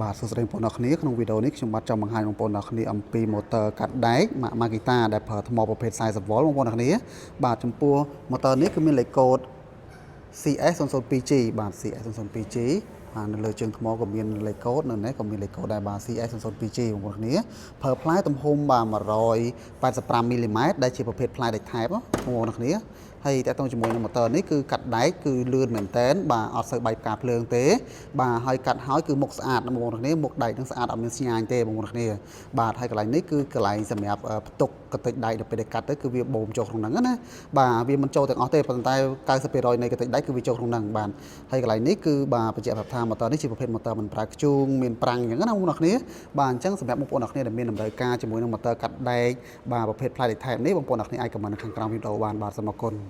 បាទសួស្តីបងប្អូនអរគ្នាក្នុងវីដេអូនេះខ្ញុំបាទចង់បង្ហាញបងប្អូនអរគ្នាអំពីម៉ូទ័រកាត់ដែក Makita ដែលប្រើថ្មប្រភេទ40 V បងប្អូនអរគ្នាបាទចំពោះម៉ូទ័រនេះគឺមានលេខកូដ CS002G បាទ CS002G បាទនៅលើជើងថ្មក៏មានលេខកូដនៅនេះក៏មានលេខកូដដែរបាទ CS002G បងប្អូនគ្នាប្រើផ្លែទំហំបាទ185 មីលីម៉ែត្រដែលជាប្រភេទផ្លែដែកថែបបងប្អូនគ្នាហើយតើតើជាមួយនឹងម៉ូទ័រនេះគឺកាត់ដែកគឺលឿនមែនតើបាទអត់សូវបែកផ្កាភ្លើងទេបាទហើយកាត់ហើយគឺមុខស្អាតបងប្អូនគ្នាមុខដែកនឹងស្អាតអត់មានស្ញាញទេបងប្អូនគ្នាបាទហើយកន្លែងនេះគឺកន្លែងសម្រាប់ផ្ទុកកន្តិចដែកដល់ពេលដែលកាត់ទៅគឺវាបូមចូលក្នុងហ្នឹងណាបាទវាមិនចូលទាំងអស់ទេប៉ុន្តែ 90% នៃកន្តិចដែកគឺវាចូលក្នុងហ្នឹងបាទហើយកន្លែងនេះគឺបាទបញ្ជាក់ប្រាប់ថាម៉ូទ័រនេះជាប្រភេទម៉ូទ័រមិនប្រើខ្ជូងមានប្រាំងអញ្ចឹងណាបងប្អូនគ្នាបាទអញ្ចឹងសម្រាប់បងប្អូនគ្នាដែលមានតម្រូវការជាមួយនឹងម៉ូទ័រកាត់ដែកបាទប្រភេទផ្លែដែកថែបនេះបងប្អូនគ្នាអាចខមមិននៅខាងក្រោមវីដេអូបានបាទសូមអរគុណ